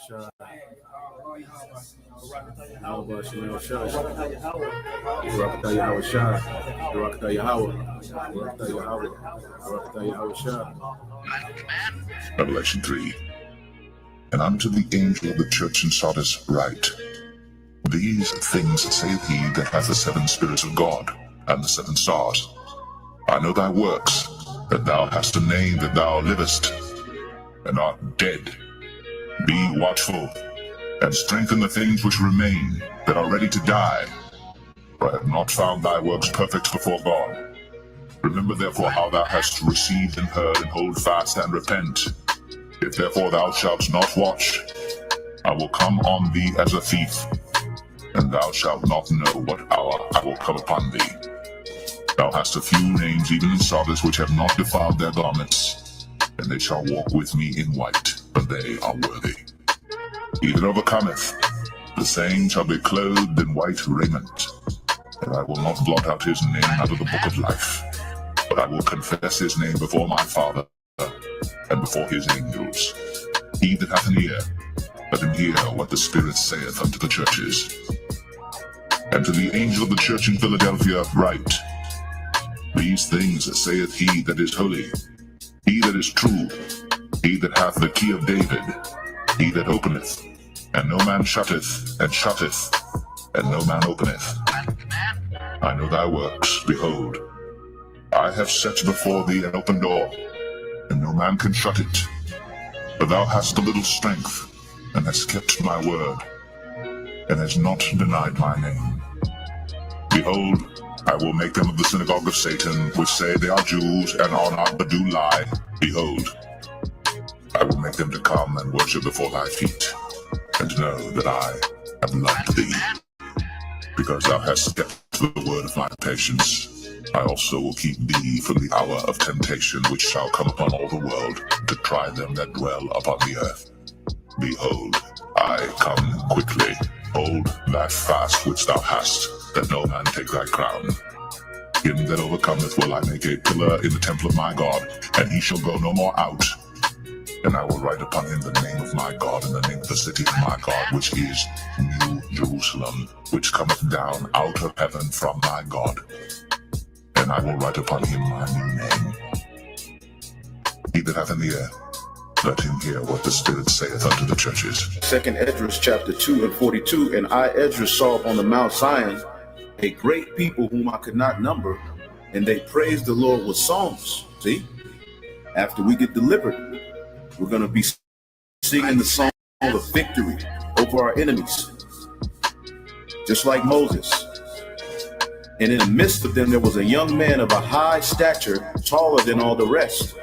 Shah. How about Shemel Shah? Barakatah Yahweh Shah. Barakatah Yahweh. Barakatah Yahweh. Barakatah Yahweh Shah. Revelation 3. And unto the angel of the church in Sardis write, These things saith he that hath the 7 spirits of God, and the 7 stars. I know thy works, that thou hast a name, that thou livest, and art dead. Be watchful, and strengthen the things which remain, that are ready to die. For I have not found thy works perfect before God. Remember therefore how thou hast received and heard, and hold fast and repent. If therefore thou shalt not watch, I will come on thee as a thief, and thou shalt not know what hour I will come upon thee. Thou hast a few names even in Sardis which have not defiled their garments, and they shall walk with me in white, for they are worthy. He that overcometh, the same shall be clothed in white raiment, and I will not blot out his name out of the book of life, but I will confess his name before my Father and before his angels. He that hath an ear, let him hear what the Spirit saith unto the churches. And to the angel of the church in Philadelphia write, These things saith he that is holy, he that is true, he that hath the key of David, he that openeth, and no man shutteth, and no man openeth. I know thy works, behold, I have set before thee an open door, and no man can shut it. But thou hast a little strength, and hast kept my word, and hast not denied my name. Behold, I will make them of the synagogue of Satan, which say they are Jews, and are not, but do lie. Behold, I will make them to come and worship before thy feet, and to know that I have loved thee. Because thou hast kept the word of my patience, I also will keep thee from the hour of temptation which shall come upon all the world, to try them that dwell upon the earth. Behold, I come quickly. Hold thy fast which thou hast, that no man take thy crown. Him that overcometh will I make a pillar in the temple of my God, and he shall go no more out. And I will write upon him the name of my God, and the name of the city of my God, which is New Jerusalem, which cometh down out of heaven from my God. And I will write upon him my new name. He that hath an ear, let him hear what the Spirit saith unto the churches. 2nd Esdras chapter 2 and 42. And I, Esdras, saw upon the Mount Zion a great people whom I could not number, and they praised the Lord with songs. See? After we get delivered, we're going to be singing the song of victory over our enemies, just like Moses. And in the midst of them there was a young man of a high stature, taller than all the rest.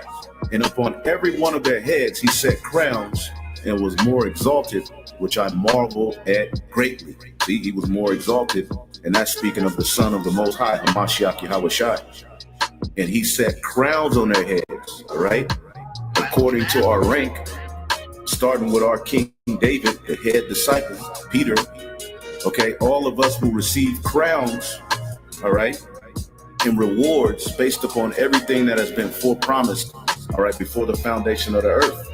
And upon every one of their heads he set crowns, and was more exalted, which I marvel at greatly. See, he was more exalted, and that's speaking of the Son of the Most High, Hamashiach Yahweh Shai. And he set crowns on their heads, all right? According to our rank, starting with our King David, the head disciple, Peter, okay, all of us will receive crowns, all right, and rewards based upon everything that has been forepromised, all right, before the foundation of the earth.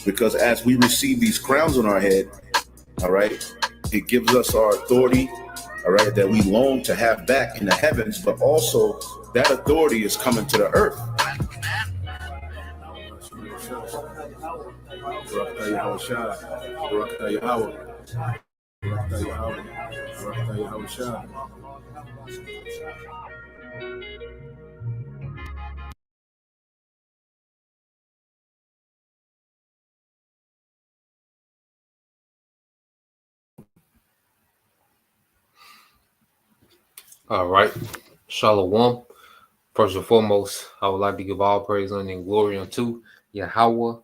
Because as we receive these crowns on our head, all right, it gives us our authority, all right, that we long to have back in the heavens, but also that authority is coming to the earth. Barakatah Yahweh Shah. Barakatah Yahweh. Barakatah Yahweh. Barakatah Yahweh Shah. All right. Shalom. First and foremost, I would like to give all praise and glory unto Yahweh,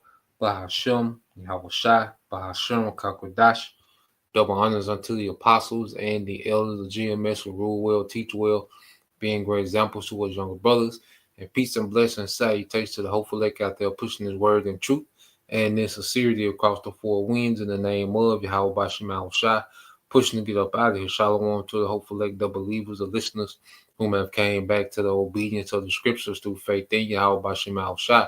Bahashem, Yahweh Shai, Bahashem, Kakodash. Double honors unto the apostles and the elders of GMS who rule well, teach well, being great examples to us younger brothers. And peace and blessings, salutations to the hopeful elect out there pushing his word in truth and in sincerity across the four winds in the name of Yahweh Bashem Yahweh Shai, pushing to get up out of here. Shalom to the hopeful elect, the believers, the listeners whom have came back to the obedience of the scriptures through faith in Yahweh Bashem Yahweh Shai.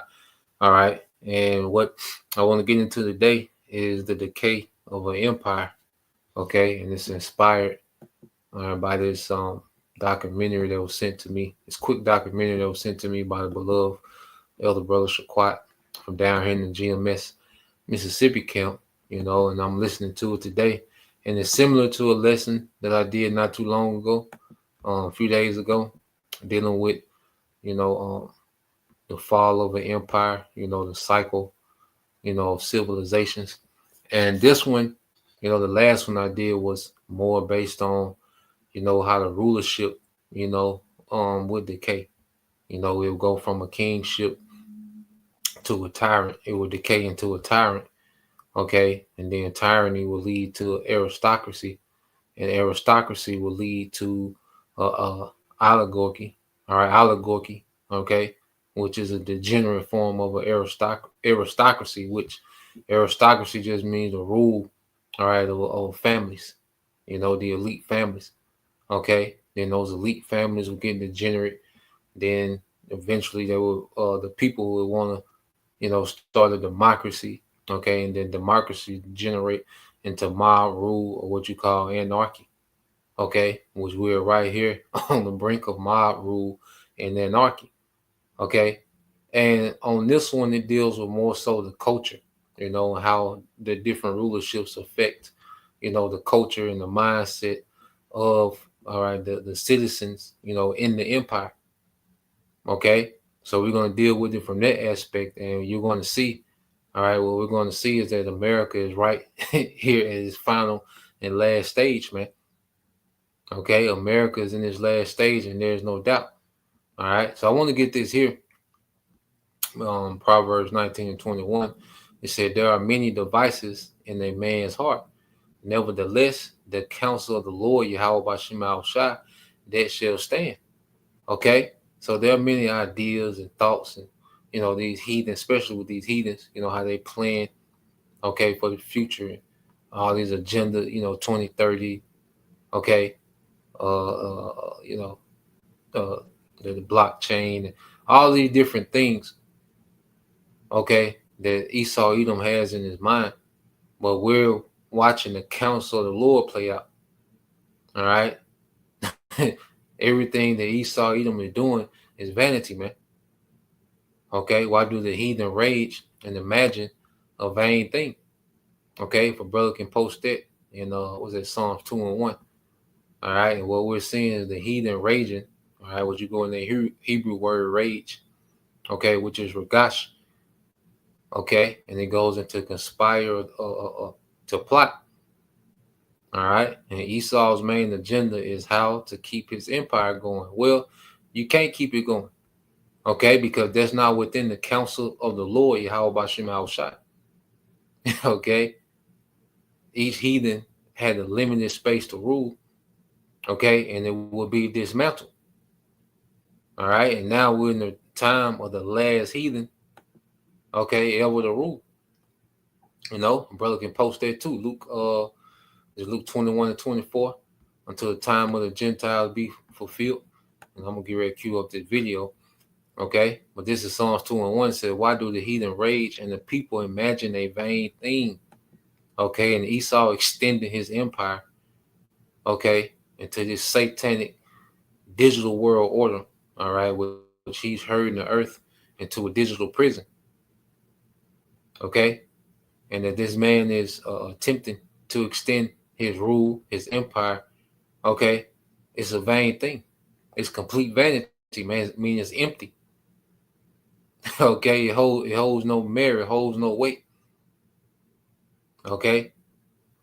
All right. And what I want to get into today is The Decay of an Empire. Okay, and it's inspired by this documentary that was sent to me. This quick documentary that was sent to me by the beloved elder brother Shaquat from down here in the GMS Mississippi camp, and I'm listening to it today. And it's similar to a lesson that I did not too long ago, a few days ago, dealing with, the fall of an empire, the cycle, of civilizations. And this one, the last one I did was more based on, how the rulership, would decay. It would go from a kingship to a tyrant. It would decay into a tyrant. Okay. And then tyranny will lead to aristocracy, and aristocracy will lead to oligarchy. All right. Oligarchy. Okay. Which is a degenerate form of an aristocracy, which aristocracy just means the rule, all right, of families, the elite families. Okay. Then those elite families will get degenerate. Then eventually they will, the people will want to, start a democracy. Okay. And then democracy generate into mob rule, or what you call anarchy. Okay. Which we're right here on the brink of mob rule and anarchy. Okay. And on this one, it deals with more so the culture, how the different rulerships affect, the culture and the mindset of, all right, the citizens, in the empire. Okay. So we're going to deal with it from that aspect, and you're going to see, all right, what we're going to see is that America is right here at its final and last stage, man. Okay. America is in its last stage, and there's no doubt. All right. So I want to get this here. Proverbs 19 and 21. It said, there are many devices in a man's heart. Nevertheless, the counsel of the Lord, Yahweh Bashim Shai, that shall stand. Okay? So there are many ideas and thoughts, and, these heathens, especially with these heathens, how they plan, okay, for the future, and all these agenda, 2030, okay, the blockchain, and all these different things, okay, that Esau Edom has in his mind, but we're watching the counsel of the Lord play out. All right. Everything that Esau Edom is doing is vanity, man. Okay. Why do the heathen rage and imagine a vain thing? Okay. If a brother can post that in what's that, Psalms 2 and 1. All right. And what we're seeing is the heathen raging. All right. What you go in the Hebrew word rage, okay, which is regash. Okay. And it goes into conspire to plot. All right. And Esau's main agenda is how to keep his empire going. Well, you can't keep it going. Okay. Because that's not within the counsel of the Lord, Yahweh Bashim Shai. Okay. Each heathen had a limited space to rule. Okay. And it will be dismantled. All right. And now we're in the time of the last heathen. Okay. Ever to rule. A brother can post that too. Luke 21 and 24. Until the time of the Gentiles be fulfilled. And I'm going to get ready to cue up this video. Okay. But this is Psalms 2 and 1. It says, why do the heathen rage and the people imagine a vain thing? Okay. And Esau extended his empire. Okay. Into this satanic digital world order. All right. Which he's herding the earth into a digital prison. Okay. And that this man is attempting to extend his rule, his empire. Okay. It's a vain thing. It's complete vanity, man. It means it's empty. Okay. It holds no merit. It holds no weight. Okay.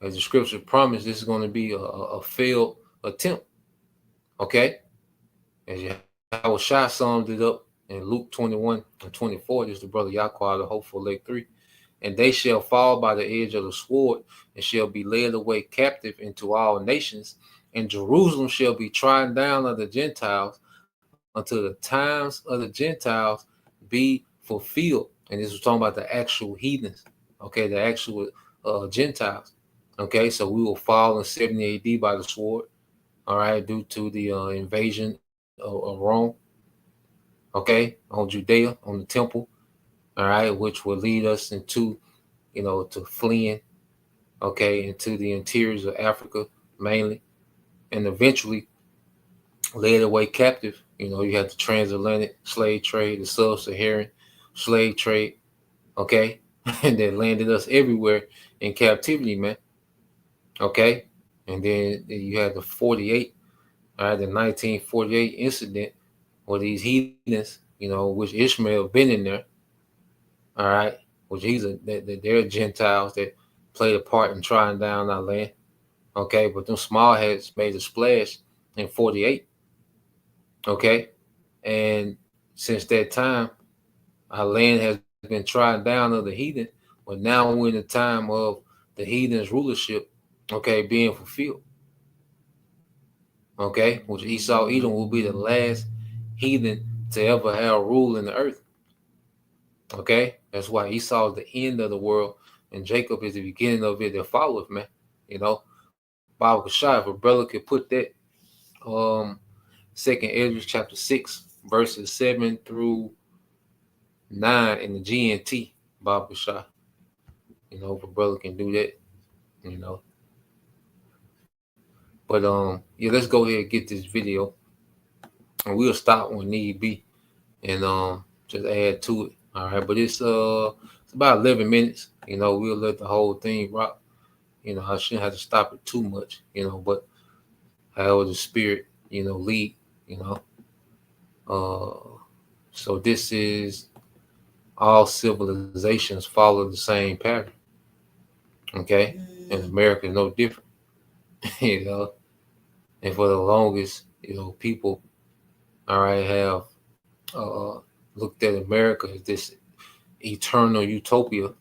As the scripture promised, this is going to be a failed attempt. Okay. As Yahweh Shai summed it up in Luke 21 and 24, this is the brother Yahweh, the hopeful leg 3. And they shall fall by the edge of the sword, and shall be led away captive into all nations. And Jerusalem shall be trodden down of the Gentiles until the times of the Gentiles be fulfilled. And this was talking about the actual heathens, okay, the actual Gentiles. Okay, so we will fall in 70 AD by the sword, all right, due to the invasion of Rome, okay, on Judea, on the temple, all right, which will lead us into to fleeing, okay, into the interiors of Africa mainly, and eventually led away captive. You had the transatlantic slave trade, the sub-Saharan slave trade, okay, and that landed us everywhere in captivity, man, okay. And then you had the 48, all right, the 1948 incident where these heathens, which Ishmael been in there, all right, which they're Gentiles that played a part in trying down our land, okay, but them small heads made a splash in 48, okay, and since that time, our land has been trodden down of the heathen, but now we're in the time of the heathen's rulership, okay, being fulfilled, okay, which Esau Edom will be the last heathen to ever have rule in the earth, okay. That's why Esau is the end of the world and Jacob is the beginning of it that followeth, man. Bible Kashai, if a brother could put that, um, Second Ezra chapter 6, verses 7 through 9 in the GNT, Bible Kashai. If a brother can do that, you know. But yeah, let's go ahead and get this video, and we'll stop when need be, and just add to it. All right, but it's about 11 minutes. We'll let the whole thing rock. I shouldn't have to stop it too much. But however the spirit, lead. You know, so this is all civilizations follow the same pattern. Okay, and America is no different. you know, and for the longest, people, all right, have looked at America as this eternal utopia.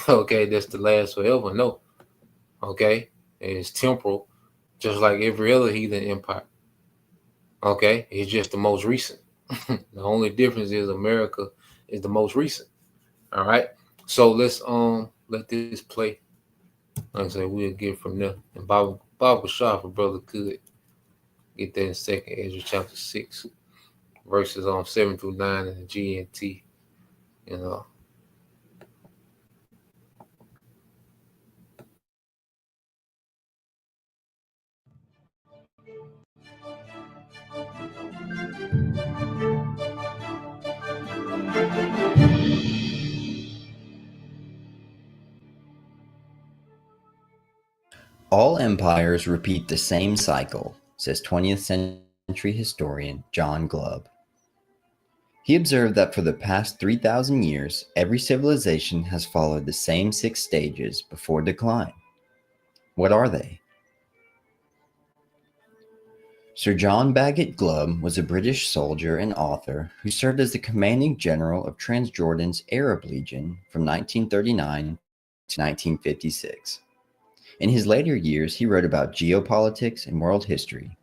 Okay, that's to last forever. No, okay, it's temporal, just like every other heathen empire. Okay, it's just the most recent. The only difference is America is the most recent. All right, so let's let this play. Like I said, we'll get from there. And Bob Shah, if a brother could get that in Second Ezra chapter 6, verses 7 through 9 in the GNT. You know. All empires repeat the same cycle, says 20th century historian John Glubb. He observed that for the past 3,000 years, every civilization has followed the same 6 stages before decline. What are they? Sir John Bagot Glubb was a British soldier and author who served as the commanding general of Transjordan's Arab Legion from 1939 to 1956. In his later years, he wrote about geopolitics and world history,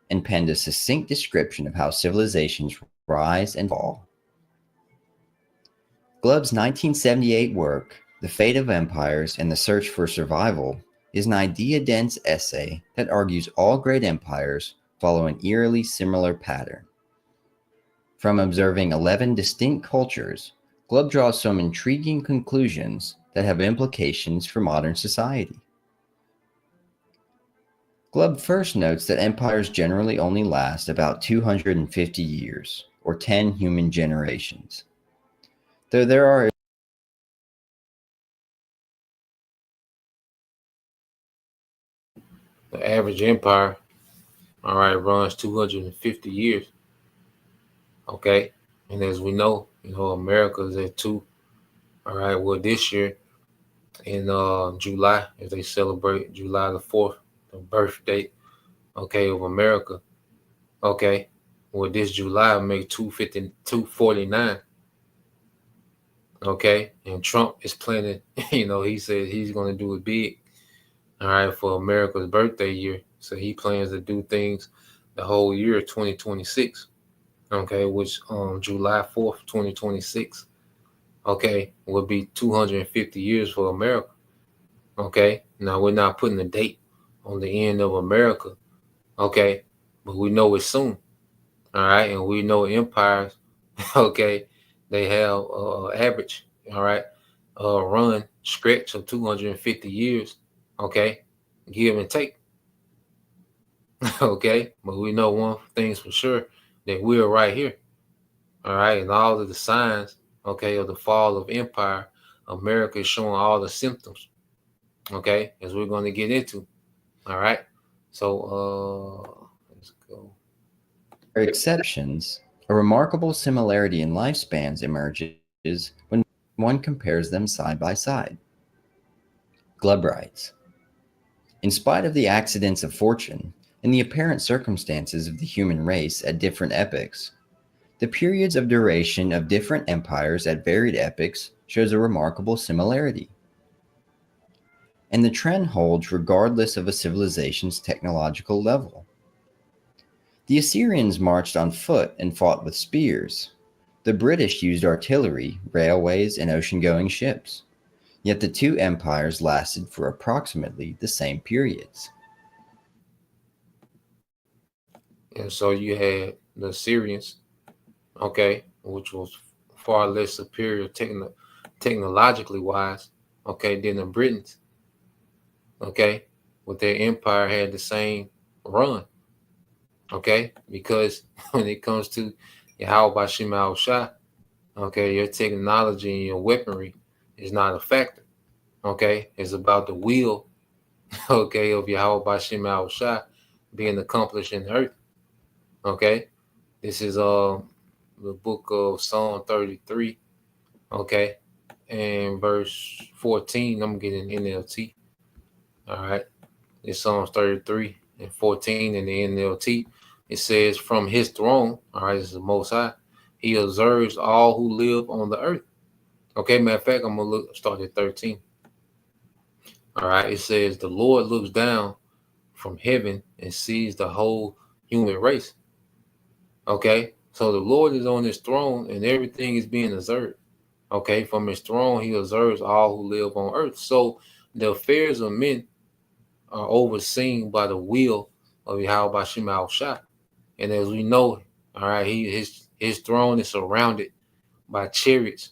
and penned a succinct description of how civilizations rise and fall. Glubb's 1978 work, The Fate of Empires and the Search for Survival, is an idea-dense essay that argues all great empires follow an eerily similar pattern. From observing 11 distinct cultures, Glubb draws some intriguing conclusions that have implications for modern society. Glubb first notes that empires generally only last about 250 years, or 10 human generations. Though there are The average empire, all right, runs 250 years. Okay, and as we know, America is at 2. All right, well, this year in July, as they celebrate July the 4th, the birth date, okay, of America. Okay, well, this July make 249. Okay, and Trump is planning, he said he's going to do it big, all right, for America's birthday year. So he plans to do things the whole year 2026, okay, which July 4th, 2026, okay, will be 250 years for America. Okay, now we're not putting a date on the end of America, okay, but we know it's soon, all right, and we know empires, okay, they have average, all right, run stretch of 250 years, okay, give and take. Okay, but we know one thing's for sure, that we're right here. All right, and all of the signs, okay, of the fall of empire, America is showing all the symptoms, okay, as we're going to get into. All right, so let's go. There are exceptions. A remarkable similarity in lifespans emerges when one compares them side by side. Glubb writes, in spite of the accidents of fortune and the apparent circumstances of the human race at different epochs, the periods of duration of different empires at varied epochs shows a remarkable similarity. And the trend holds regardless of a civilization's technological level. The Assyrians marched on foot and fought with spears. The British used artillery, railways, and ocean-going ships. Yet the two empires lasted for approximately the same periods. And so you had the Assyrians, okay, which was far less superior technologically wise, okay, than the Britons, okay, with their empire had the same run, okay, because when it comes to Yahweh Bashim al Shah, okay, your technology and your weaponry is not a factor, okay, it's about the will, okay, of Yahweh Bashim al Shah being accomplished in the earth, okay. This is the book of Psalm 33, okay, and verse 14. I'm getting NLT. All right. It's Psalms 33 and 14 in the NLT. It says, from his throne, all right, this is the Most High, he observes all who live on the earth. Okay, matter of fact, I'm going to start at 13. All right, it says, the Lord looks down from heaven and sees the whole human race. Okay, so the Lord is on his throne and everything is being observed. Okay, from his throne, he observes all who live on earth. So the affairs of men are overseen by the will of Yahweh Bashim al Shah. And as we know, all right, his throne is surrounded by chariots,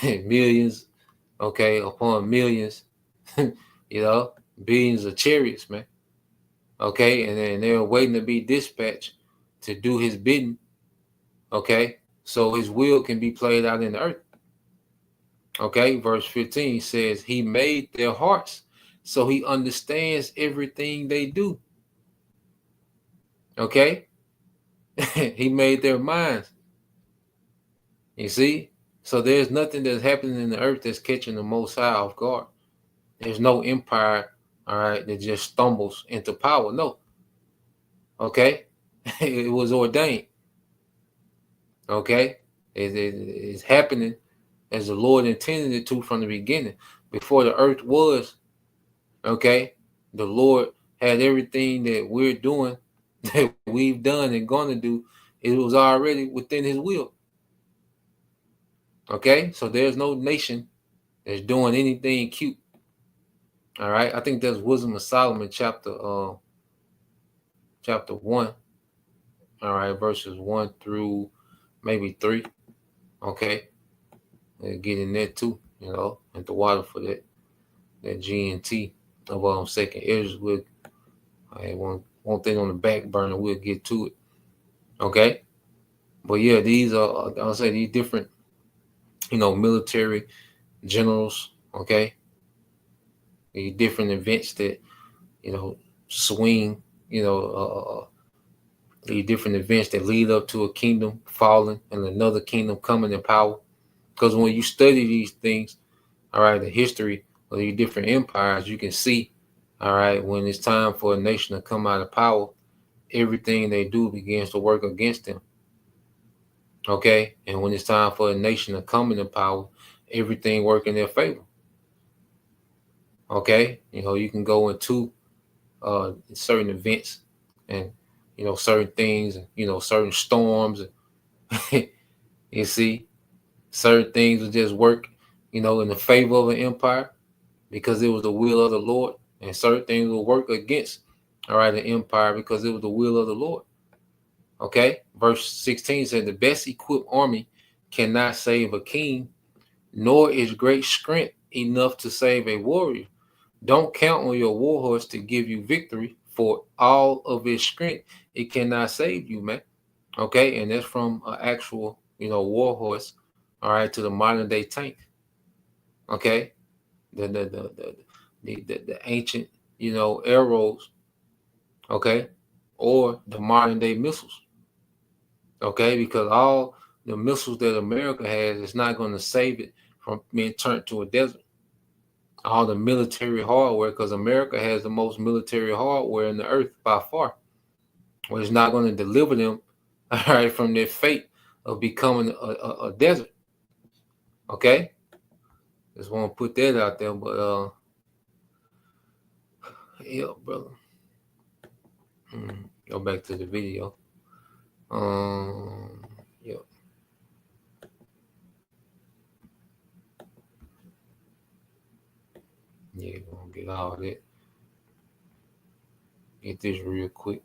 millions, okay, upon millions, billions of chariots, man. Okay, and then they're waiting to be dispatched to do his bidding. Okay, so his will can be played out in the earth. Okay, verse 15 says, he made their hearts, so he understands everything they do. Okay, he made their minds. You see, so there's nothing that's happening in the earth that's catching the Most High off guard. There's no empire, all right, that just stumbles into power. No. Okay, it was ordained. Okay, it's happening as the Lord intended it to from the beginning. Before the earth was, okay, the Lord had everything that we're doing, that we've done and going to do. It was already within his will. Okay, so there's no nation that's doing anything cute. All right, I think that's Wisdom of Solomon, chapter 1. All right, verses 1 through maybe 3. Okay, and get in there too, and the water for that GNT of second Ezra. I one thing on the back burner. We'll get to it. Okay, but yeah, these are I'll say these different, military generals. Okay, these different events that swing. These different events that lead up to a kingdom falling and another kingdom coming in power. Because when you study these things, all right, the history of these different empires, you can see, all right, when it's time for a nation to come out of power, everything they do begins to work against them. Okay, and when it's time for a nation to come into power, everything work in their favor. Okay, you can go into certain events and certain things, and certain storms, and you see certain things will just work, in the favor of an empire because it was the will of the Lord, and certain things will work against, all right, an empire because it was the will of the Lord. Okay, verse 16 said, the best equipped army cannot save a king, nor is great strength enough to save a warrior. Don't count on your war horse to give you victory, for all of its strength, it cannot save you, man. Okay, and that's from an actual, war horse, all right, to the modern day tank. Okay, the ancient, arrows, okay, or the modern day missiles. Okay, because all the missiles that America has is not going to save it from being turned to a desert. All the military hardware, because America has the most military hardware in the earth by far, well, it's not going to deliver them, all right, from their fate of becoming a desert. Okay, just want to put that out there, but yeah, brother. Go back to the video. Yeah. Yeah, gonna get all that. Get this real quick.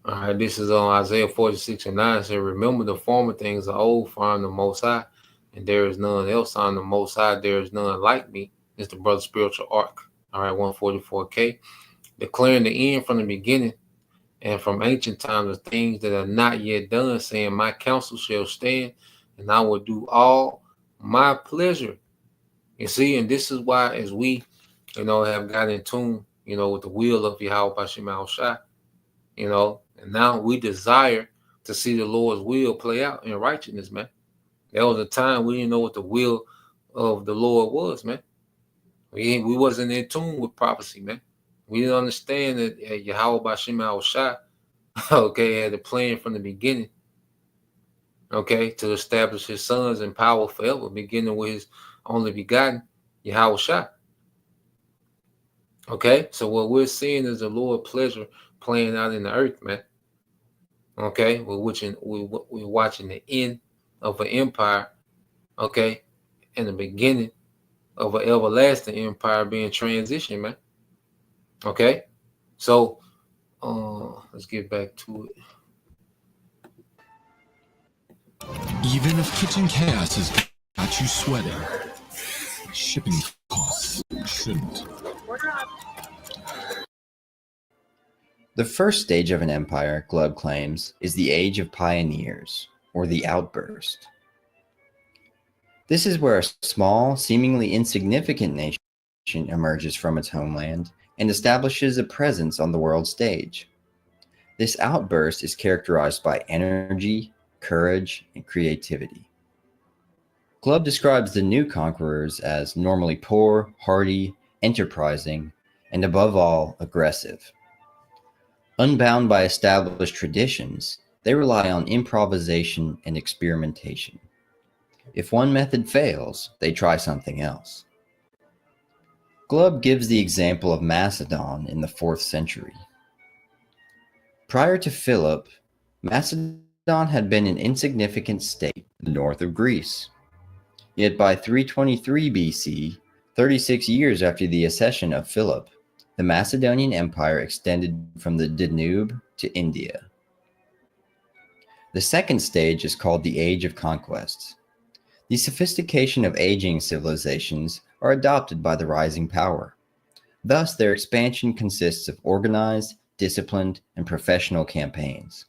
All right, this is on Isaiah 46:9. It says, remember the former things are old, for I am the Most High, and there is none else. I am the Most High, there is none like me. It's the brother spiritual arc. All right, 144K. Declaring the end from the beginning and from ancient times of things that are not yet done, saying, my counsel shall stand, and I will do all my pleasure. You see, and this is why, as we, have got in tune, with the will of Yahweh Bashim Al-Shai, and now we desire to see the Lord's will play out in righteousness, man. There was a time we didn't know what the will of the Lord was, man. We wasn't in tune with prophecy, man. We didn't understand that Yahweh Bashim Al-Shai, okay, had a plan from the beginning, okay, to establish his sons in power forever, beginning with his only begotten, Yahweh Shai. Okay, so what we're seeing is the Lord pleasure playing out in the earth, man. Okay, we're watching the end of an empire, okay, and the beginning of an everlasting empire being transitioned, man. Okay, so let's get back to it. Even if kitchen chaos has got you sweating, shipping costs shouldn't. The first stage of an empire, Glubb claims, is the Age of Pioneers, or the Outburst. This is where a small, seemingly insignificant nation emerges from its homeland and establishes a presence on the world stage. This outburst is characterized by energy, courage, and creativity. Glubb describes the new conquerors as normally poor, hardy, enterprising, and above all, aggressive. Unbound by established traditions, they rely on improvisation and experimentation. If one method fails, they try something else. Glubb gives the example of Macedon in the 4th century. Prior to Philip, Macedon had been an insignificant state in the north of Greece. Yet by 323 BC, 36 years after the accession of Philip, the Macedonian Empire extended from the Danube to India. The second stage is called the Age of Conquests. The sophistication of aging civilizations are adopted by the rising power. Thus, their expansion consists of organized, disciplined, and professional campaigns.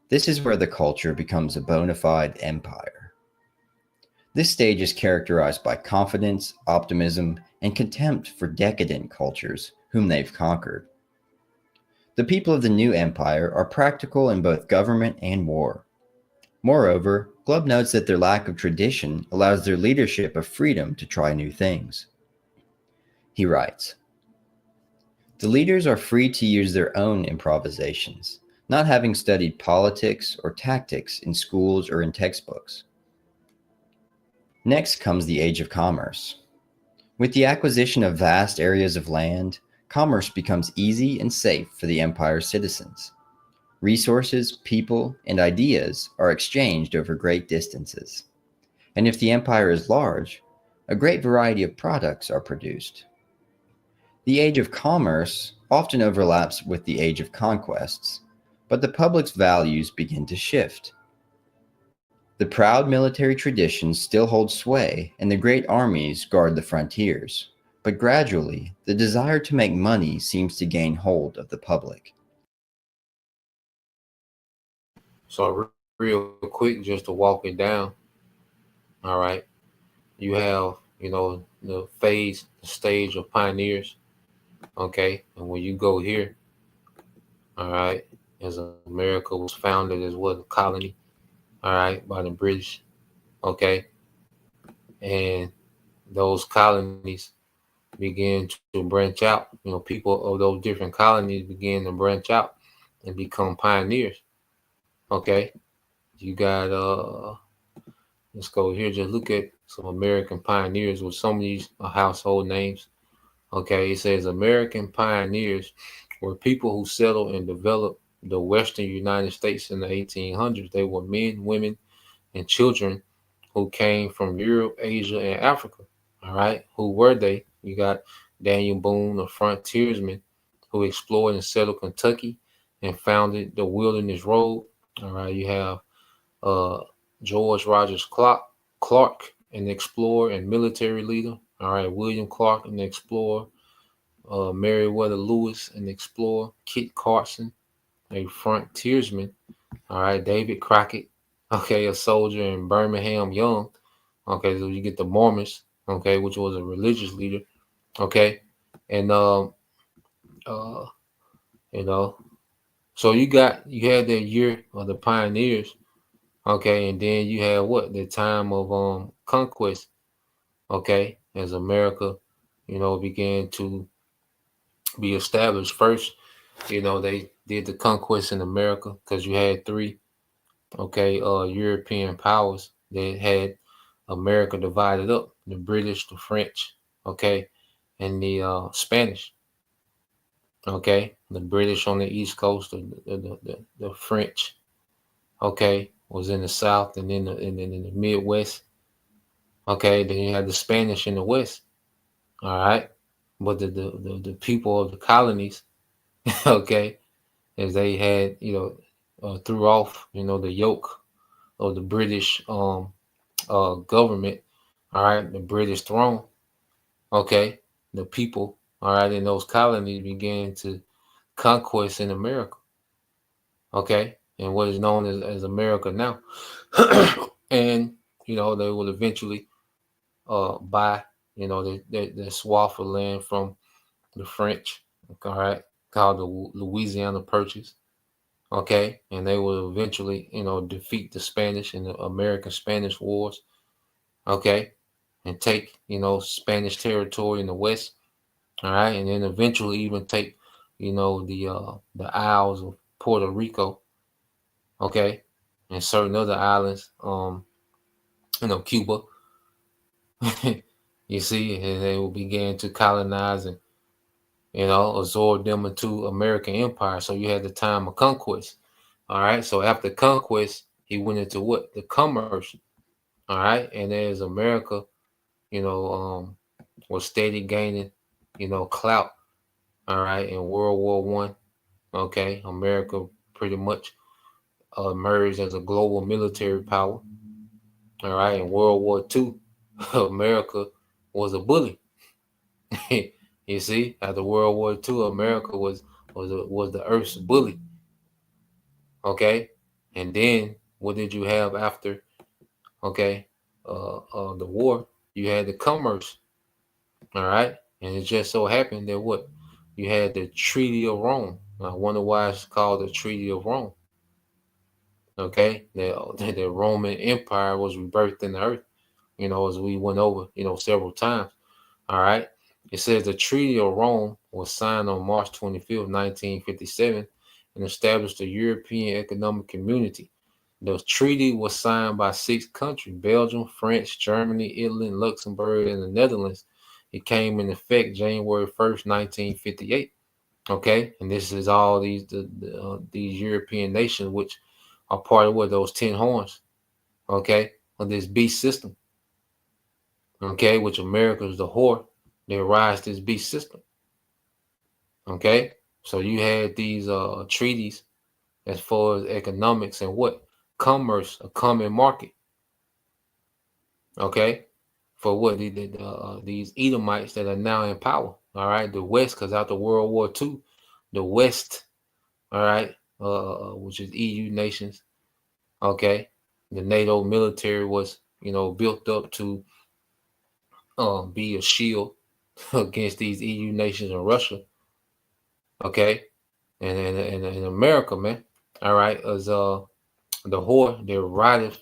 This is where the culture becomes a bona fide empire. This stage is characterized by confidence, optimism, and contempt for decadent cultures whom they've conquered. The people of the new empire are practical in both government and war. Moreover, Glubb notes that their lack of tradition allows their leadership a freedom to try new things. He writes, the leaders are free to use their own improvisations, not having studied politics or tactics in schools or in textbooks. Next comes the Age of Commerce. With the acquisition of vast areas of land, commerce becomes easy and safe for the empire's citizens. Resources, people, and ideas are exchanged over great distances. And if the empire is large, a great variety of products are produced. The Age of Commerce often overlaps with the Age of Conquests, but the public's values begin to shift. The proud military traditions still hold sway, and the great armies guard the frontiers. But gradually, the desire to make money seems to gain hold of the public. So real quick, just to walk it down. All right, you have the phase, the stage of pioneers. Okay, and when you go here, all right, as America was founded as what, a colony, all right, by the British. Okay, and those colonies began to branch out. People of those different colonies began to branch out and become pioneers. Okay, you got let's go here. Just look at some American pioneers with some of these household names. Okay, it says American pioneers were people who settled and developed the Western United States in the 1800s. They were men, women, and children who came from Europe, Asia, and Africa. All right, who were they? You got Daniel Boone, a frontiersman who explored and settled Kentucky and founded the Wilderness Road. All right, you have uh, George Rogers Clark, an explorer and military leader. All right, William Clark, an explorer. Meriwether Lewis, an explorer. Kit Carson, a frontiersman. All right, David Crockett, okay, a soldier, and Birmingham Young. Okay, so you get the Mormons, okay, which was a religious leader. Okay, and uh, you know, so you had that year of the pioneers. Okay, and then you had what, the time of conquest. Okay, as America, began to be established. First, they did the conquest in America because you had three, okay, European powers that had America divided up: the British, the French, okay, and the Spanish. Okay, the British on the East Coast, the French, okay, was in the South, and then in the Midwest. Okay, then you had the Spanish in the West. All right, but the people of the colonies, okay, as they had threw off the yoke of the British government. All right, the British throne. Okay, the people, all right, in those colonies began to conquest in America. Okay, and what is known as America now. And they will eventually buy the swath of land from the French, all right, called the Louisiana Purchase. Okay, and they will eventually defeat the Spanish in the American Spanish Wars. Okay, and take Spanish territory in the West. All right, and then eventually even take the Isles of Puerto Rico. Okay, and certain other islands, Cuba. You see, and they will begin to colonize and absorb them into American empire. So you had the time of conquest. All right, so after conquest, he went into what, the commerce. All right, and as America, you know, was steady gaining, clout. All right, in World War One, okay, America pretty much emerged as a global military power. All right, in World War Two, America was a bully. You see, after World War Two, America was the Earth's bully. Okay, and then what did you have after? Okay, the war? You had the commerce. All right, and it just so happened that what, you had the Treaty of Rome. I wonder why it's called the Treaty of Rome. Okay, the Roman Empire was rebirthed in the earth. As we went over, several times. All right. It says the Treaty of Rome was signed on March 25th, 1957, and established a European Economic Community. The treaty was signed by 6 countries: Belgium, France, Germany, Italy, Luxembourg, and the Netherlands. It came in effect January 1st, 1958. Okay. And this is all these European nations, which are part of what, those 10 horns. Okay. Of this beast system. Okay. Which America is the whore. They rise this beast system. Okay, so you had these treaties as far as economics and what, commerce, a common market. Okay, for what these Edomites that are now in power. All right, the West, because after World War II, the West, all right, which is EU nations. Okay, the NATO military was built up to be a shield against these EU nations and Russia. Okay, and America, man. All right, as the whore, they're riding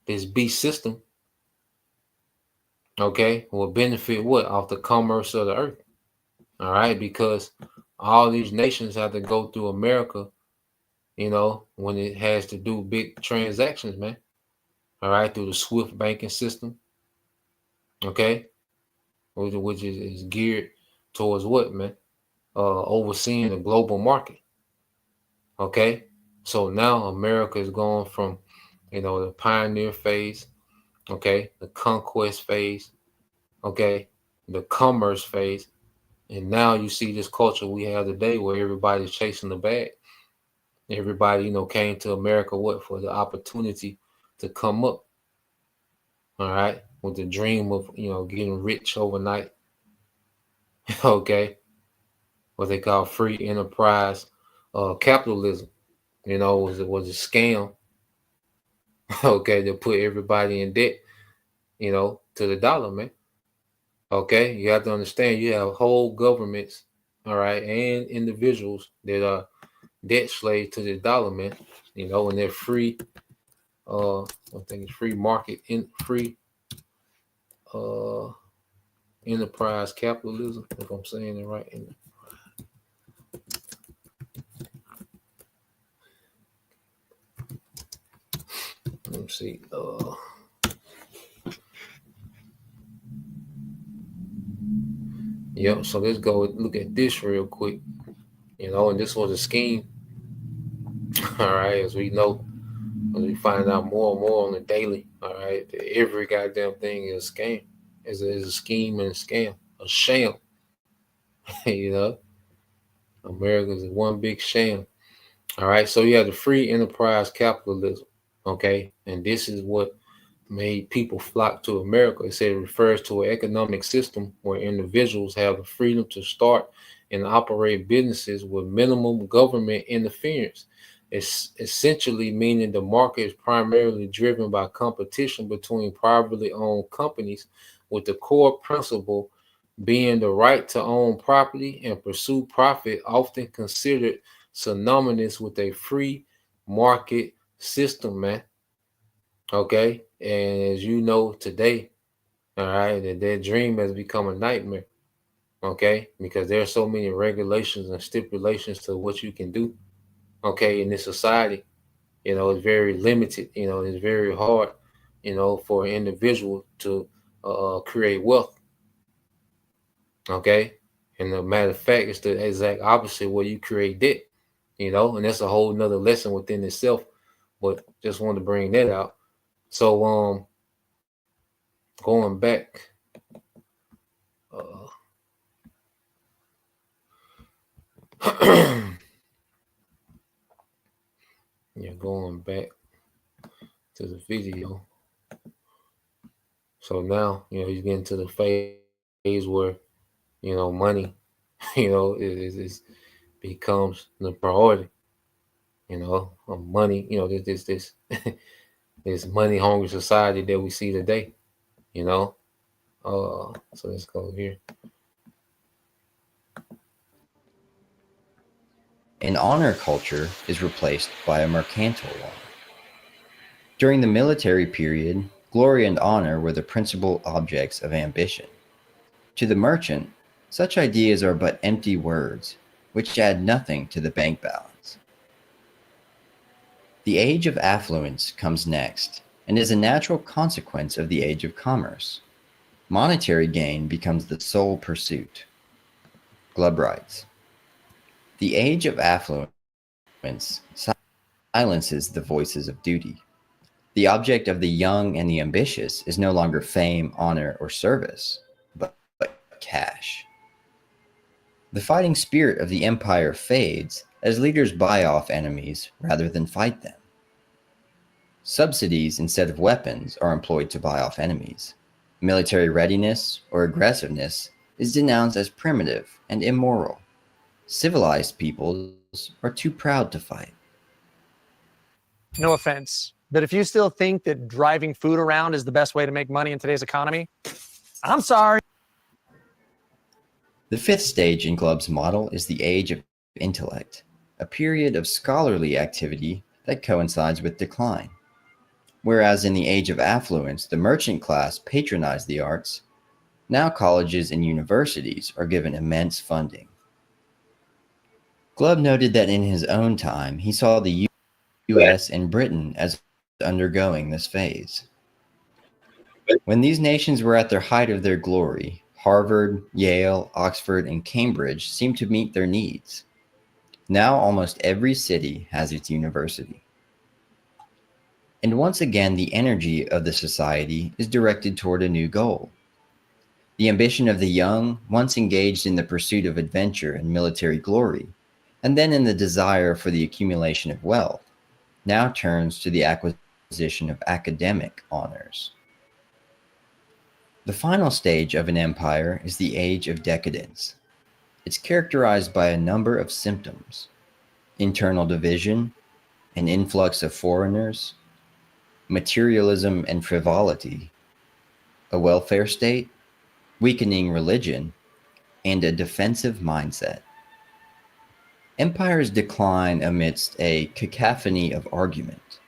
this beast system. Okay, will benefit what off the commerce of the earth. All right, because all these nations have to go through America. When it has to do big transactions, man. All right, through the SWIFT banking system. Okay, which is geared towards what, man? Overseeing the global market. Okay, so now America is going from, the pioneer phase, okay, the conquest phase, okay, the commerce phase, and now you see this culture we have today where everybody's chasing the bag. Everybody, came to America what for the opportunity to come up, all right, with the dream of getting rich overnight. Okay, what they call free enterprise capitalism. Was a scam. Okay, to put everybody in debt, to the dollar, man. Okay, you have to understand you have whole governments, all right, and individuals that are debt slave to the dollar, man. And they're free. I think it's free market in free uh enterprise capitalism. If I'm saying it right. Let me see. Yep. So let's go look at this real quick. And this was a scheme. All right, as we know, as we find out more and more on the daily. All right, every goddamn thing is a scam. Is a scheme and a scam, a sham. you know, America's one big sham. All right, so you have the free enterprise capitalism. Okay, and this is what made people flock to America. It said it refers to an economic system where individuals have the freedom to start and operate businesses with minimum government interference. It's essentially meaning the market is primarily driven by competition between privately owned companies, with the core principle being the right to own property and pursue profit, often considered synonymous with a free market system, man. Okay. And as you know today, all right, that dream has become a nightmare. Okay. Because there are so many regulations and stipulations to what you can do. Okay. In this society, it's very limited. It's very hard, for an individual to create wealth. Okay. And the matter of fact, it's the exact opposite where you create debt, and that's a whole nother lesson within itself. But just wanted to bring that out. So, going back, uh, yeah, going back to the video. So now, you get into the phase where, money, is becomes the priority. Money, this this money hungry society that we see today. So let's go here. An honor culture is replaced by a mercantile one. During the military period, glory and honor were the principal objects of ambition. To the merchant, such ideas are but empty words, which add nothing to the bank balance. The age of affluence comes next, and is a natural consequence of the age of commerce. Monetary gain becomes the sole pursuit. Glubb writes, "The age of affluence silences the voices of duty. The object of the young and the ambitious is no longer fame, honor, or service, but cash. The fighting spirit of the empire fades as leaders buy off enemies rather than fight them. Subsidies instead of weapons are employed to buy off enemies. Military readiness or aggressiveness is denounced as primitive and immoral. Civilized peoples are too proud to fight. No offense, but if you still think that driving food around is the best way to make money in today's economy, I'm sorry. The fifth stage in Glubb's model is the age of intellect, a period of scholarly activity that coincides with decline. Whereas in the age of affluence, the merchant class patronized the arts, now colleges and universities are given immense funding. Glubb noted that in his own time, he saw the US and Britain as undergoing this phase. When these nations were at their height of their glory, Harvard, Yale, Oxford, and Cambridge seemed to meet their needs. Now almost every city has its university. And once again, the energy of the society is directed toward a new goal. The ambition of the young, once engaged in the pursuit of adventure and military glory, and then in the desire for the accumulation of wealth, now turns to the acquisition of academic honors. The final stage of an empire is the age of decadence. It's characterized by a number of symptoms: internal division, an influx of foreigners, materialism and frivolity, a welfare state, weakening religion, and a defensive mindset. Empires decline amidst a cacophony of argument.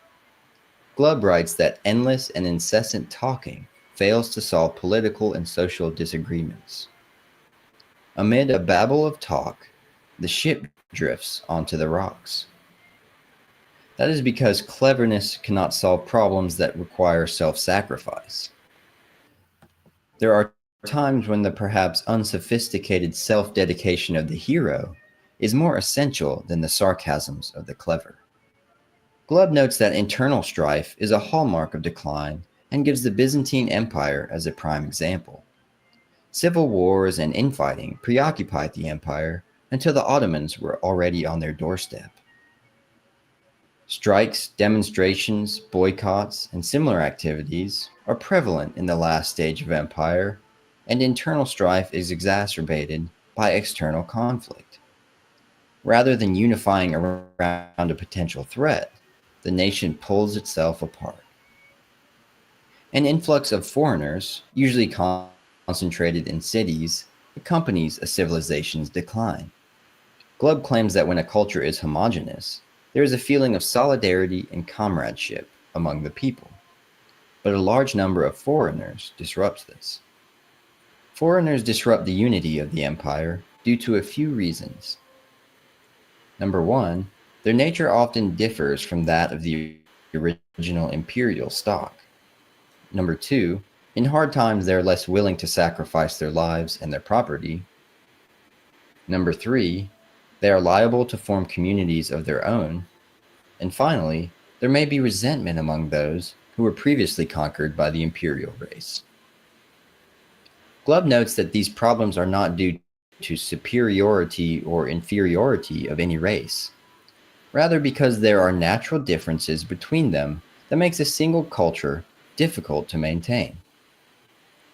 Glubb writes that endless and incessant talking fails to solve political and social disagreements. Amid a babble of talk, the ship drifts onto the rocks. That is because cleverness cannot solve problems that require self-sacrifice. There are times when the perhaps unsophisticated self-dedication of the hero is more essential than the sarcasms of the clever. Glubb notes that internal strife is a hallmark of decline and gives the Byzantine Empire as a prime example. Civil wars and infighting preoccupied the empire until the Ottomans were already on their doorstep. Strikes, demonstrations, boycotts, and similar activities are prevalent in the last stage of empire, and internal strife is exacerbated by external conflict. Rather than unifying around a potential threat, the nation pulls itself apart. An influx of foreigners, usually concentrated in cities, accompanies a civilization's decline. Glubb claims that when a culture is homogeneous, there is a feeling of solidarity and comradeship among the people. But a large number of foreigners disrupts this. Foreigners disrupt the unity of the empire due to a few reasons. Number one, their nature often differs from that of the original imperial stock. Number two, in hard times they are less willing to sacrifice their lives and their property. Number three, they are liable to form communities of their own. And finally, there may be resentment among those who were previously conquered by the imperial race. Glubb notes that these problems are not due to superiority or inferiority of any race, rather because there are natural differences between them that makes a single culture difficult to maintain.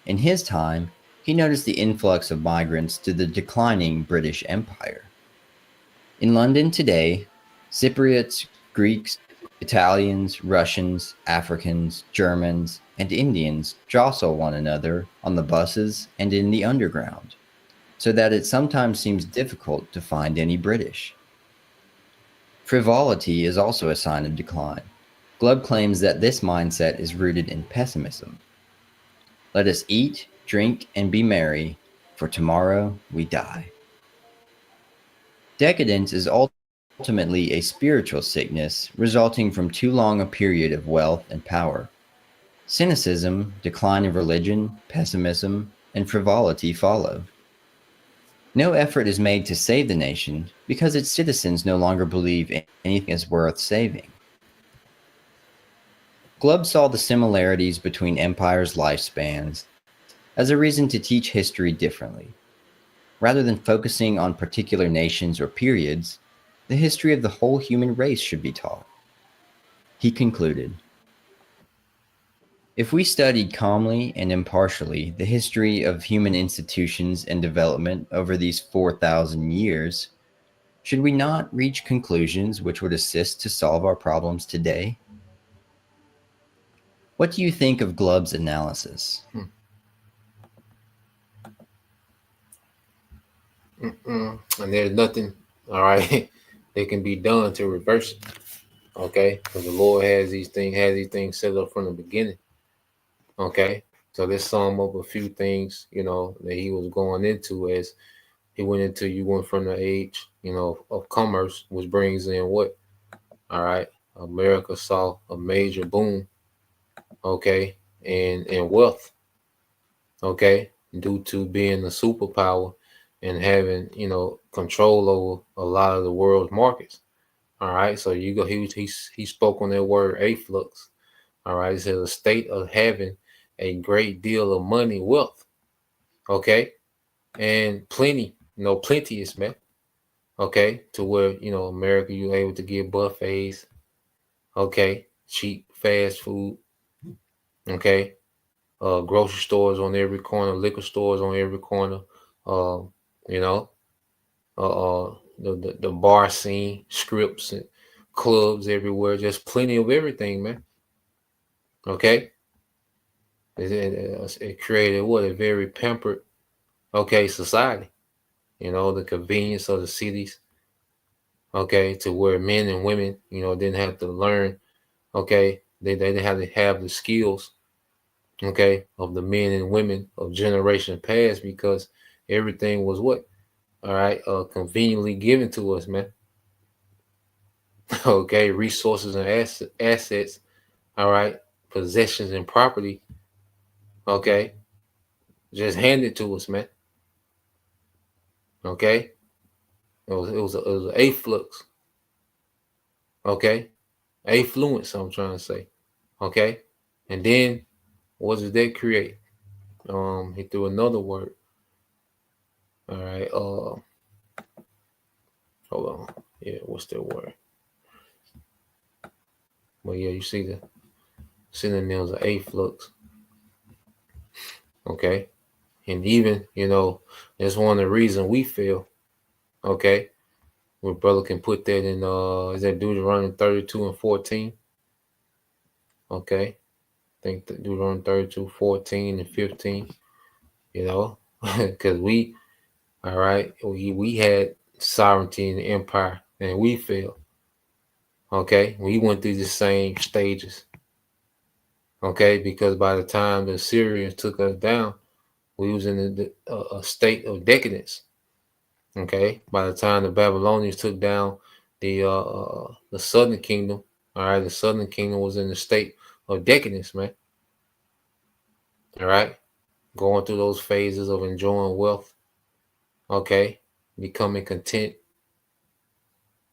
In his time, he noticed the influx of migrants to the declining British Empire. In London today, Cypriots, Greeks, Italians, Russians, Africans, Germans, and Indians jostle one another on the buses and in the underground, so that it sometimes seems difficult to find any British. Frivolity is also a sign of decline. Glubb claims that this mindset is rooted in pessimism. Let us eat, drink, and be merry, for tomorrow we die. Decadence is ultimately a spiritual sickness resulting from too long a period of wealth and power. Cynicism, decline of religion, pessimism, and frivolity follow. No effort is made to save the nation because its citizens no longer believe anything is worth saving. Glubb saw the similarities between empires' lifespans as a reason to teach history differently. Rather than focusing on particular nations or periods, the history of the whole human race should be taught. He concluded, If we studied calmly and impartially the history of human institutions and development over these 4,000 years, should we not reach conclusions which would assist to solve our problems today? What do you think of Glubb's analysis? And there's nothing, all right, that can be done to reverse it. Okay, because the Lord has these things set up from the beginning. Okay, so let's sum up a few things, that he was going into as he went into. You went from the age, of commerce, which brings in what? All right, America saw a major boom. Okay, and wealth. Okay, due to being a superpower and having control over a lot of the world's markets. All right, so you go. He spoke on that word afflux. All right, he said a state of having a great deal of money, wealth. Okay, and plenty, plenteous, man. Okay, to where America, you able to get buffets. Okay, cheap fast food. Okay, grocery stores on every corner, liquor stores on every corner. You know, the bar scene, scripts and clubs everywhere, just plenty of everything, man. Okay, it created what a very pampered, society. The convenience of the cities, to where men and women, didn't have to learn. They didn't have to have the skills, of the men and women of generation past because everything was what, all right, conveniently given to us, man. Okay, resources and assets, all right, possessions and property, okay, just handed to us, man. Okay, it was an afflux, okay, affluence. I'm trying to say, okay, and then what did that create? He threw another word. All right, hold on, yeah, what's that word? Well, yeah, you see the synonyms of afflux, okay, and even that's one of the reasons we feel, okay. Where brother can put that in is that Deuteronomy 32 and 14? Okay. I think that Deuteronomy 32, 14 and 15, because we, all right, we had sovereignty in the empire and we failed. Okay. We went through the same stages. Okay. Because by the time the Assyrians took us down, we was in a state of decadence. Okay. By the time the Babylonians took down the southern kingdom, all right, the southern kingdom was in a state of decadence, man. All right, going through those phases of enjoying wealth, okay, becoming content,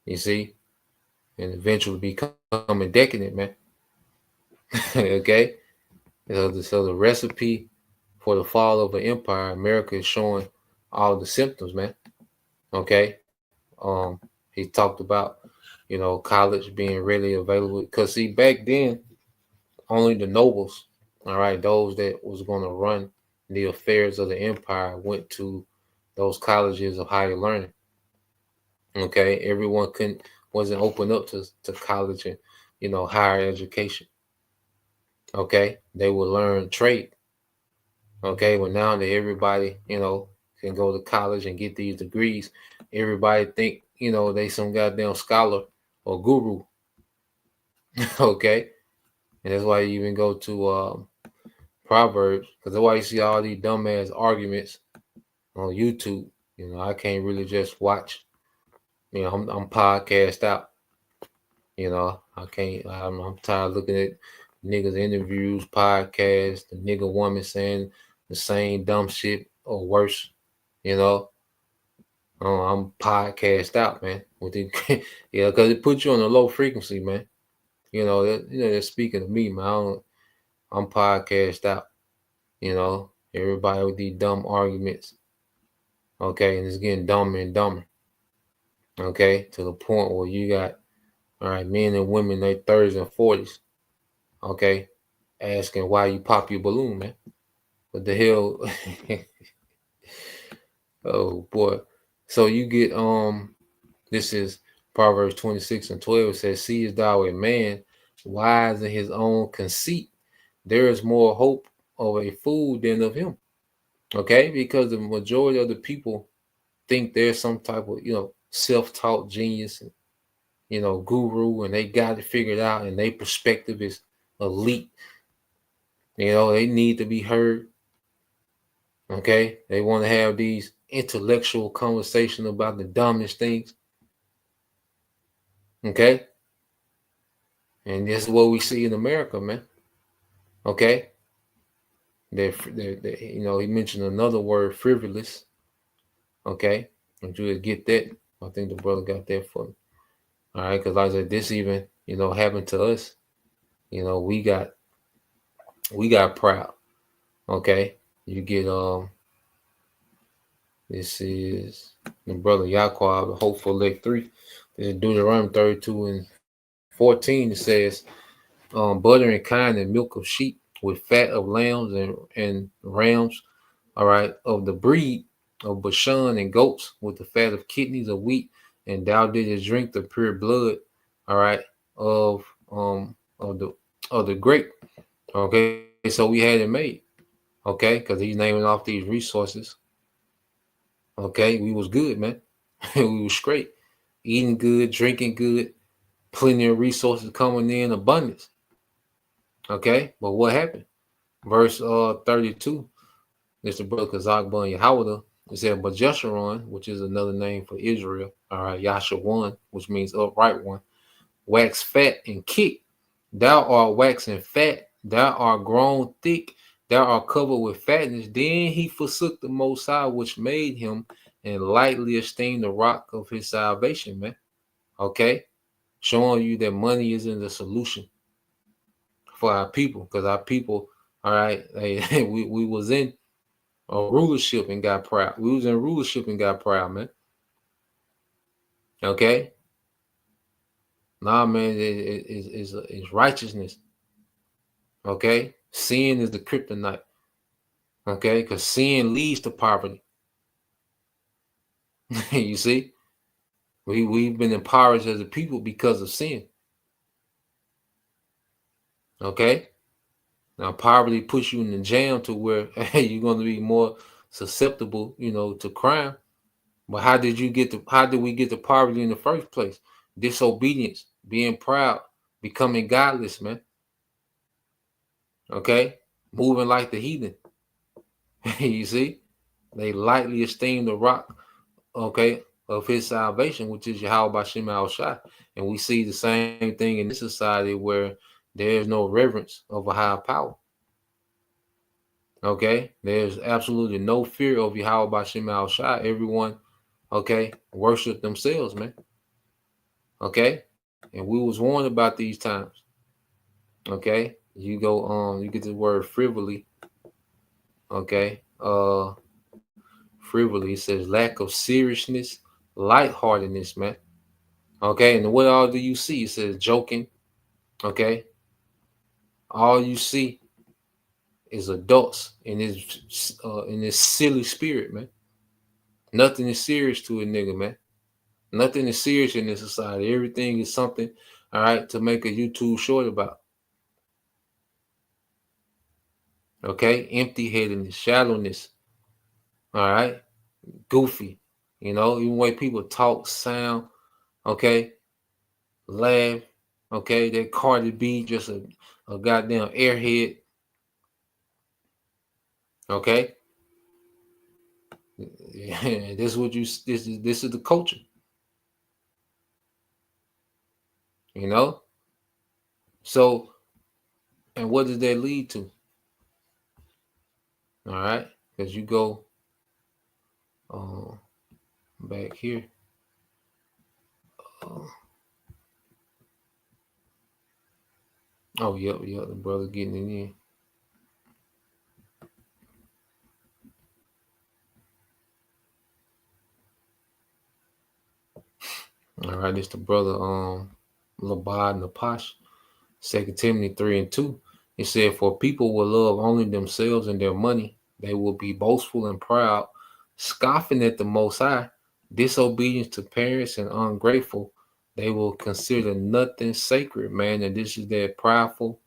you see, and eventually becoming decadent, man. Okay, so the recipe for the fall of an empire, America is showing all the symptoms, man. Okay, he talked about college being readily available because see back then only the nobles, all right, those that was going to run the affairs of the empire went to those colleges of higher learning. Okay, everyone wasn't open up to college and higher education. Okay, they would learn trade. Okay, but now that everybody can go to college and get these degrees, everybody think they some goddamn scholar or guru. Okay, and that's why you even go to Proverbs, because that's why you see all these dumbass arguments on YouTube. I can't really just watch. I'm podcast out. I can't. I'm tired of looking at niggas interviews, podcasts, the nigga woman saying the same dumb shit or worse. I'm podcast out, man. With the, yeah, because it puts you on a low frequency, man. They're speaking to me, man. I'm podcast out. Everybody with these dumb arguments. Okay, and it's getting dumber and dumber. Okay, to the point where you got all right, men and women in their 30s and 40s. Okay, asking why you pop your balloon, man. What the hell? Oh boy. So you get this is Proverbs 26:12. It says, seest thou a man wise in his own conceit? There is more hope of a fool than of him. Okay, because the majority of the people think they're some type of, self-taught genius and, guru, and they got it figured out, and their perspective is elite. They need to be heard. Okay, they want to have these intellectual conversations about the dumbest things. Okay, and this is what we see in America, man. Okay, he mentioned another word, frivolous. Okay, and you would get that. I think the brother got that for me. All right, because like I said, this even happened to us. We got proud. Okay, you get this is the brother Yaqub, Hopeful Lake 3. This is Deuteronomy 32:14. It says, butter and kind and milk of sheep with fat of lambs and rams, all right, of the breed of Bashan, and goats with the fat of kidneys of wheat, and thou didst drink the pure blood, all right, of the grape. Okay, so we had it made. Okay, because he's naming off these resources. Okay, we was good, man. We was straight, eating good, drinking good, plenty of resources coming in abundance. Okay, but what happened? Verse 32, Mr. Brother Kazakban Yahweh, it said, but Jeshurun, which is another name for Israel, all right, Yashawan, which means upright one, wax fat and kick. Thou art waxing fat, thou art grown thick, thou art covered with fatness. Then he forsook the Most High, which made him, and lightly esteemed the rock of his salvation, man. Okay, showing you that money isn't the solution for our people, because our people, all right, we was in a rulership and got proud. We was in rulership and got proud, man. Okay, nah, man, it's righteousness. Okay, sin is the kryptonite. Okay, because sin leads to poverty. You see, we've been impoverished as a people because of sin. Okay, now poverty puts you in the jam to where you're going to be more susceptible, to crime. But how did we get to poverty in the first place? Disobedience, being proud, becoming godless, man. Okay, moving like the heathen. You see, they lightly esteem the rock, okay, of his salvation, which is Yahweh Bashem Al Shai. And we see the same thing in this society where there is no reverence of a higher power. Okay, there's absolutely no fear of Yahweh Bashem Al Shai. Everyone, okay, worship themselves, man. Okay, and we was warned about these times. Okay, you get the word frivolity. Okay, frivolity says lack of seriousness, lightheartedness, man. Okay, and what all do you see? It says joking. Okay, all you see is adults in this silly spirit, man. Nothing is serious to a nigga, man. Nothing is serious in this society. Everything is something, all right, to make a YouTube short about. Okay, empty-headedness, shallowness. All right, goofy. Even way people talk, sound. Okay, laugh. Okay, that Cardi B just a goddamn airhead. Okay, this is what you. This is the culture. So, and what does that lead to? All right, because you go back here. Oh, yep, the brother getting it in. All right, it's the brother Labad Napash, 2 Timothy 3:2. It said, for people will love only themselves and their money. They will be boastful and proud, scoffing at the Most High, disobedient to parents and ungrateful. They will consider nothing sacred, man. And this is their prideful,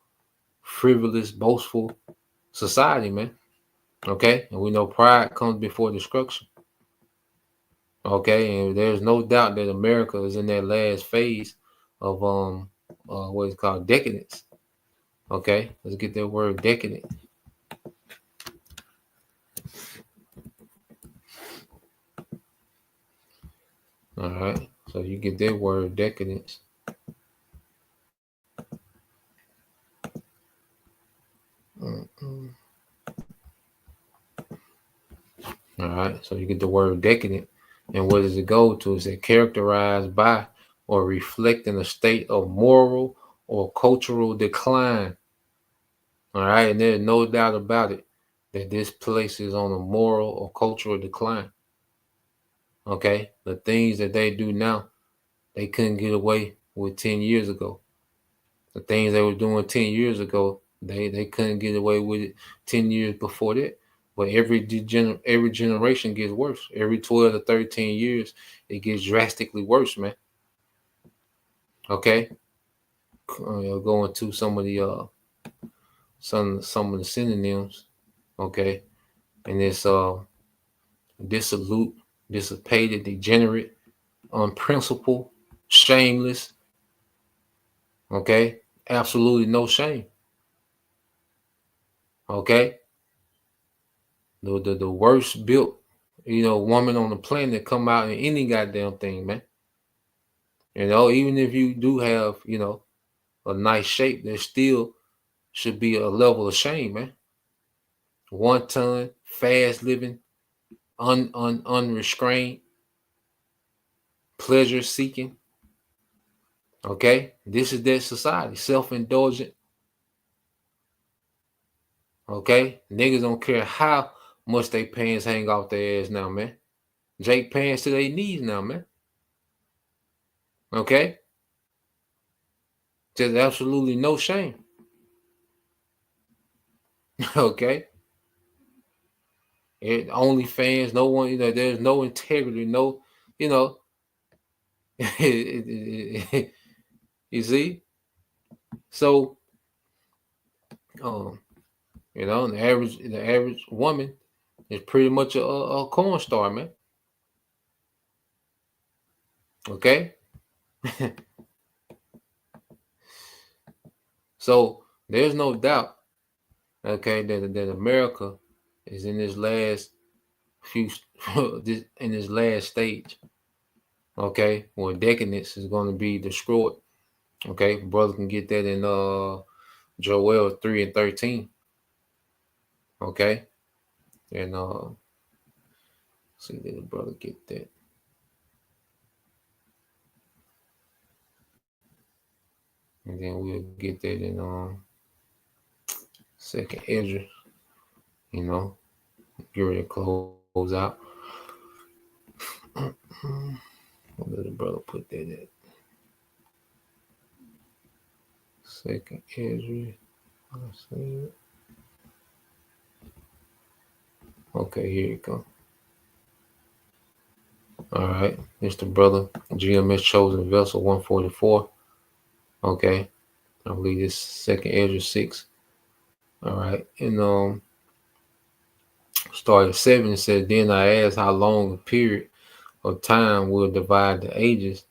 frivolous, boastful society, man. Okay. And we know pride comes before destruction. Okay. And there's no doubt that America is in that last phase of what is called decadence. Okay. Let's get that word decadent. All right. So you get that word decadence. All right. So you get the word decadent. And what does it go to? Is it characterized by or reflecting a state of moral or cultural decline? All right. And there's no doubt about it that this place is on a moral or cultural decline. Okay. The things that they do now, they couldn't get away with 10 years ago. The things they were doing 10 years ago, they couldn't get away with it 10 years before that. But every generation gets worse. Every 12 to 13 years, it gets drastically worse, man. Okay, going to some of the some of the synonyms. Okay, and it's dissolute, dissipated, degenerate, unprincipled, shameless. Okay, absolutely no shame. Okay, the worst built, woman on the planet come out in any goddamn thing, man. Even if you do have, a nice shape, there still should be a level of shame, man. 1 ton, fast living, unrestrained, pleasure seeking. Okay, this is their society, self-indulgent. Okay, niggas don't care how much they pants hang off their ass now, man. Jake pants to their knees now, man. Okay, there's absolutely no shame. Okay, only fans, no one, there's no integrity, no, you see. So, the average woman is pretty much a corn star, man. Okay, so there's no doubt, okay, that America is in this last in this last stage. Okay, where decadence is going to be destroyed. Okay, brother can get that in Joel 3:13. Okay, and see, did the brother get that? And then we'll get that in second Ezra. Get ready to close out. Where did the brother put that at? Second Ezra. Let's see. Okay, here you go. All right, Mr. Brother, GMS Chosen Vessel 144. Okay, I believe this second Ezra 6. All right, and start at 7. It says, then I asked how long a period of time will divide the ages.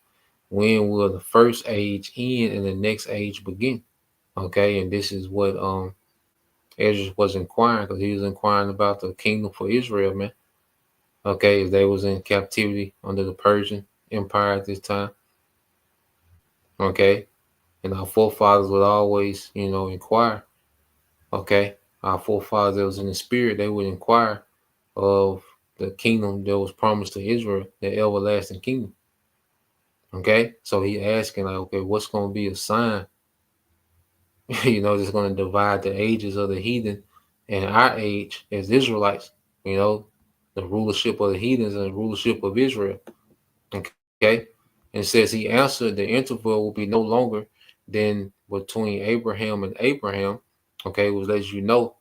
When will the first age end and the next age begin? Okay, and this is what Ezra was inquiring, because he was inquiring about the kingdom for Israel, man. Okay, if they was in captivity under the Persian Empire at this time. Okay, and our forefathers would always, inquire. Okay, our forefathers that was in the spirit, they would inquire of the kingdom that was promised to Israel, the everlasting kingdom. Okay, so he asking like, okay, what's going to be a sign, that's going to divide the ages of the heathen and our age as Israelites, the rulership of the heathens and the rulership of Israel. Okay, and it says he answered, the interval will be no longer than between Abraham and Abraham, Okay, which lets you know,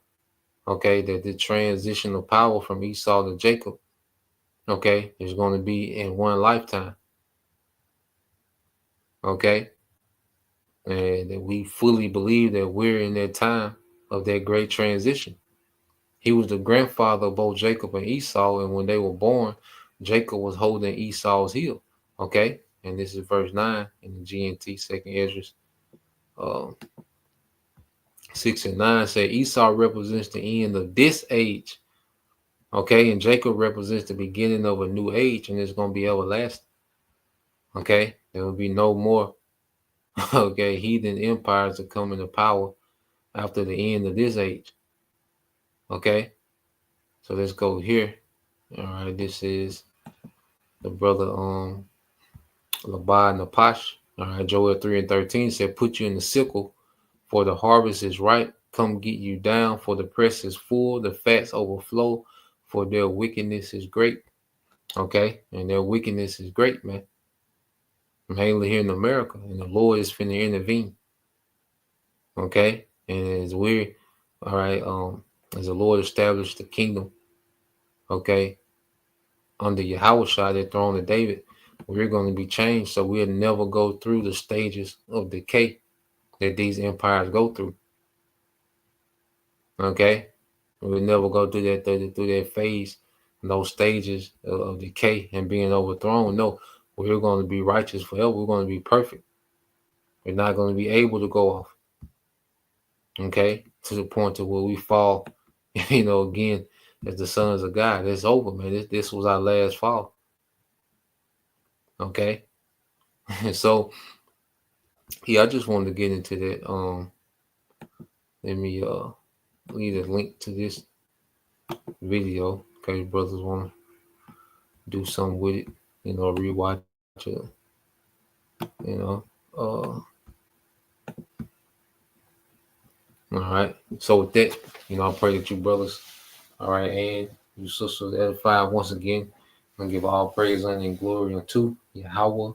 okay, that the transition of power from Esau to Jacob, okay, is going to be in one lifetime. Okay, and that we fully believe that we're in that time of that great transition. He was the grandfather of both Jacob and Esau, and when they were born, Jacob was holding Esau's heel. Okay, and this is verse 9 in the GNT, second Esdras 6 and 9 say Esau represents the end of this age. Okay, and Jacob represents the beginning of a new age, and it's going to be everlasting. Okay, there will be no more okay heathen empires that come into power after the end of this age. Okay, so let's go here. All right, this is the brother Labad Napash. All right, Joel 3 and 13 said, "Put you in the sickle, for the harvest is ripe. Come get you down, for the press is full, the fats overflow, for their wickedness is great." Okay, and their wickedness is great, man. Mainly here in America, and the Lord is finna intervene. Okay, and as we're all right, as the Lord established the kingdom, okay, under Yahushua, the throne of David, we're going to be changed, so we'll never go through the stages of decay that these empires go through. Okay, we'll never go through that phase, those stages of decay and being overthrown. No, we're going to be righteous forever. We're going to be perfect. We're not going to be able to go off. Okay, to the point to where we fall, again, as the sons of God. It's over, man. This was our last fall. Okay, so yeah, I just wanted to get into that. Let me leave a link to this video. Okay, brothers want to do something with it, rewatch it, all right. So with that, I pray that you brothers, all right, and you sisters edified once again. I'm gonna give all praise and glory unto Yahweh,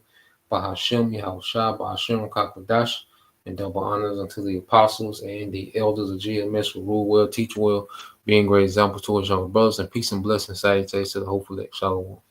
Bahashem, Yahushua, Bahashem, Kakadash, and double honors unto the apostles and the elders of GMS who rule well, teach well, being great examples towards younger brothers, and peace and blessings, salutations to the hopeful that Shalom.